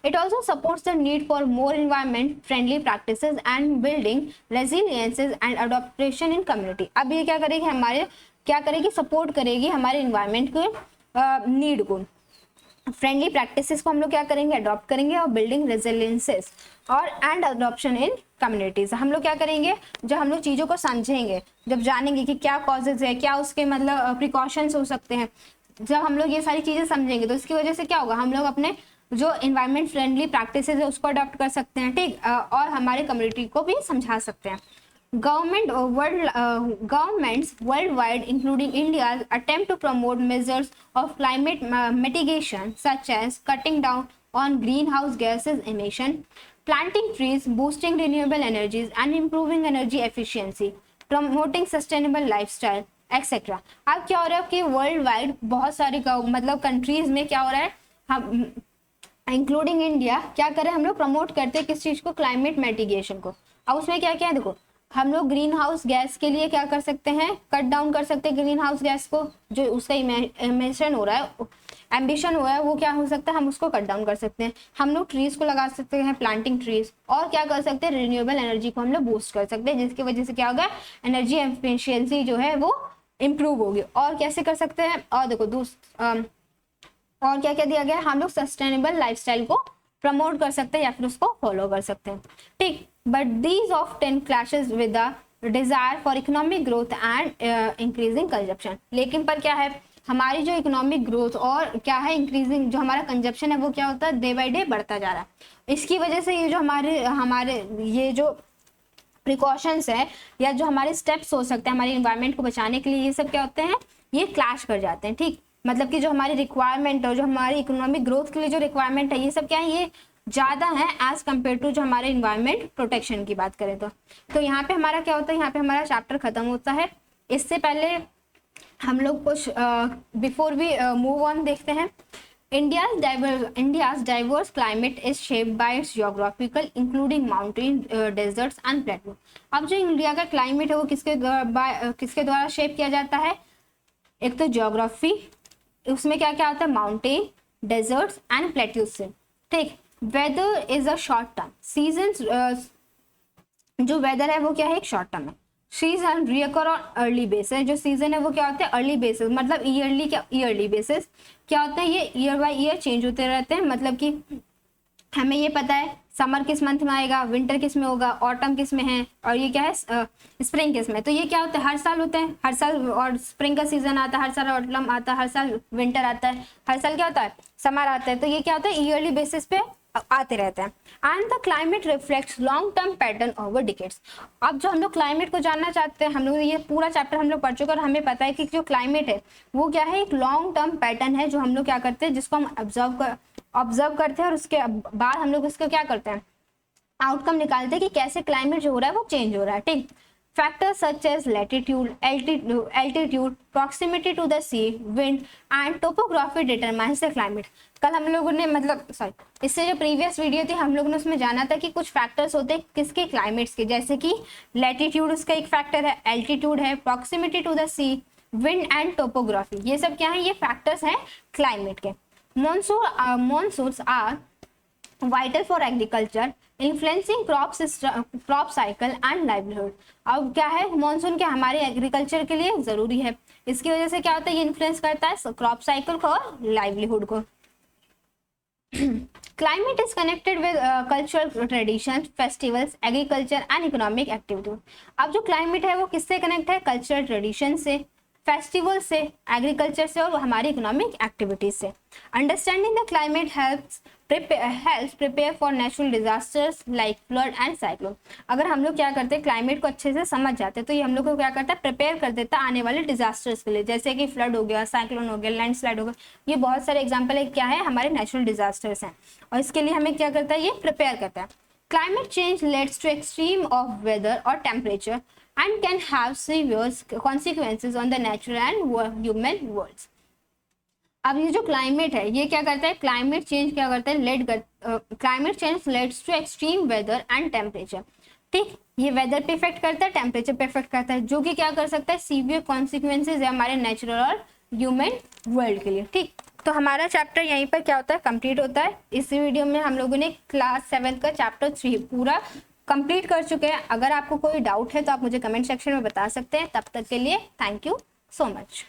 It also supports the need for more environment-friendly practices and building resiliences and adaptation in community. अब ये क्या करेगी, सपोर्ट करेगी हमारे इन्वायरमेंट के नीड को, फ्रेंडली प्रैक्टिसेस को हम लोग क्या करेंगे, अडॉप्ट करेंगे, और बिल्डिंग रेजिलियंसेस और एंड अडॉप्शन इन कम्युनिटीज। हम लोग क्या करेंगे, जब हम लोग चीज़ों को समझेंगे, जब जानेंगे कि क्या कॉजेज है, क्या उसके मतलब प्रिकॉशंस हो सकते हैं, जब हम लोग ये सारी चीज़ें समझेंगे तो इसकी वजह से क्या होगा, हम लोग अपने जो इन्वायरमेंट फ्रेंडली प्रैक्टिसेस है उसको अडॉप्ट कर सकते हैं। ठीक, और हमारे कम्युनिटी को भी समझा सकते हैं। Governments worldwide, including India's attempt to promote measures of climate mitigation, such as cutting down on greenhouse gases emission, planting trees, boosting renewable energies, and improving energy efficiency, promoting sustainable lifestyle, etc. अब क्या हो रहा है कि world wide बहुत सारी मतलब countries में क्या हो रहा है, हम इंक्लूडिंग इंडिया क्या करें, हम लोग प्रमोट करते हैं किस चीज को, क्लाइमेट मिटिगेशन को। अब उसमें क्या क्या है, देखो हम लोग ग्रीन हाउस गैस के लिए क्या कर सकते हैं, कट डाउन कर सकते हैं ग्रीन हाउस गैस को, जो उसका इमिशन हो रहा है, एम्बिशन हो रहा है, वो क्या हो सकता है, हम उसको कट डाउन कर सकते हैं। हम लोग ट्रीज को लगा सकते हैं, प्लांटिंग ट्रीज, और क्या कर सकते हैं, रिन्यूएबल एनर्जी को हम लोग बूस्ट कर सकते हैं, जिसकी वजह से क्या होगा, एनर्जी एफिशिएंसी जो है वो इम्प्रूव होगी। और कैसे कर सकते हैं, और देखो और क्या क्या दिया गया है, हम लोग सस्टेनेबल लाइफस्टाइल को प्रमोट कर सकते हैं या फिर उसको फॉलो कर सकते हैं, ठीक। But these often clashes with the desire for economic growth and increasing consumption. लेकिन पर क्या है, हमारी जो इकोनॉमिक ग्रोथ और क्या है इंक्रीजिंग जो हमारा कंजप्शन है वो क्या होता है, डे बाय डे बढ़ता जा रहा है। इसकी वजह से ये जो हमारे ये जो प्रिकॉशंस है या जो हमारे स्टेप्स हो सकते हैं हमारे इन्वायरमेंट को बचाने के लिए, ये सब क्या होते हैं, ये क्लैश कर जाते हैं, ठीक। मतलब कि जो हमारी रिक्वायरमेंट और जो हमारी इकोनॉमिक ग्रोथ के लिए जो रिक्वायरमेंट है ये सब क्या है, ये ज़्यादा है एज कम्पेयर टू जो हमारे इन्वायरमेंट प्रोटेक्शन की बात करें तो यहाँ पे हमारा क्या होता है, यहाँ पे हमारा चैप्टर खत्म होता है। इससे पहले हम लोग कुछ बिफोर वी मूव ऑन देखते हैं। India's diverse climate is shaped by its geographical, including mountain, deserts and plateau. अब जो इंडिया का क्लाइमेट है वो किसके द्वारा शेप किया जाता है, एक तो ज्योग्राफी, उसमें क्या क्या आता है, माउंटेन, डेजर्ट्स एंड प्लेट्यूज से, ठीक। Weather is a short term, season जो वेदर है वो क्या है, एक शॉर्ट टर्म है। Season recur on early basis, जो सीजन है वो क्या होता है, अर्ली बेसिस, मतलब ईयरली बेसिस क्या होता है, ये ईयर बाय ईयर चेंज होते रहते हैं। मतलब कि हमें ये पता है समर किस मंथ में आएगा, विंटर किस में होगा, ऑटम किस में है, और ये क्या है स्प्रिंग किस में। तो ये क्या होता है, हर साल होते हैं, हर साल और स्प्रिंग का सीजन आता है, हर साल ऑटम आता है, हर साल विंटर आता है, हर साल क्या होता है, समर आता है। तो ये क्या होता है, ईयरली बेसिस पे आते रहते हैं। And the climate reflects long term pattern over decades. अब जो हम लोग क्लाइमेट को जानना चाहते हैं, हम लोग ये पूरा चैप्टर हम लोग पढ़ चुके हैं और हमें पता है कि जो क्लाइमेट है वो क्या है, एक लॉन्ग टर्म पैटर्न है जो हम लोग क्या करते हैं, जिसको हम ऑब्जर्व करते हैं और उसके बाद हम लोग इसको क्या करते हैं, आउटकम निकालते हैं कि कैसे क्लाइमेट जो हो रहा है वो चेंज हो रहा है, ठीक। Factors such as latitude, altitude, proximity to the sea, wind and topography determines the climate. कल हम लोगों ने इससे जो प्रीवियस वीडियो थी हम लोगों ने उसमें जाना था कि कुछ फैक्टर्स होते हैं किसके, क्लाइमेट्स के, जैसे कि लैटिट्यूड उसका एक फैक्टर है, एल्टीट्यूड है, proximity to the sea, wind and topography, ये सब क्या है, ये फैक्टर्स हैं क्लाइमेट के। Monsoons are vital for agriculture, influencing crop cycle and livelihood. अब क्या है, मानसून क्या हमारे एग्रीकल्चर के लिए जरूरी है, इसकी वजह से क्या होता है, ये इन्फ्लुएंस करता है क्रॉप साइकिल को और लाइवलीहुड को। Climate is connected with cultural traditions, festivals, agriculture and economic activity. अब जो क्लाइमेट है वो किससे कनेक्ट है, कल्चरल ट्रेडिशन से, फेस्टिवल से, एग्रीकल्चर से और हमारी इकोनॉमिक एक्टिविटीज से। Understanding the climate helps prepare for natural disasters like flood and cyclone. अगर हम लोग क्या करते हैं, क्लाइमेट को अच्छे से समझ जाते हैं तो ये हम लोग को क्या करता है, प्रिपेयर कर देता है आने वाले डिजास्टर्स के लिए, जैसे कि फ्लड हो गया, साइक्लोन हो गया, लैंडस्लाइड हो गया। ये बहुत सारे एग्जाम्पल है क्या है, हमारे नेचुरल डिजास्टर्स हैं और इसके लिए हमें क्या करता है, ये प्रिपेयर करता है। Climate change leads to extreme of weather or temperature and can have severe consequences on the natural and human worlds. अब ये जो क्लाइमेट है ये क्या करता है, क्लाइमेट चेंज क्या करता है, climate change leads to extreme weather and temperature, ठीक। ये वेदर पे इफेक्ट करता है, टेम्परेचर पे इफेक्ट करता है, जो कि क्या कर सकता है, सीवियर कॉन्सिक्वेंसेज है हमारे नेचुरल और ह्यूमन वर्ल्ड के लिए, ठीक। तो हमारा चैप्टर यहीं पर क्या होता है, कंप्लीट होता है। इस वीडियो में हम लोगों ने क्लास 7 का चैप्टर 3 पूरा कंप्लीट कर चुके हैं। अगर आपको कोई डाउट है तो आप मुझे कमेंट सेक्शन में बता सकते हैं। तब तक के लिए थैंक यू सो मच।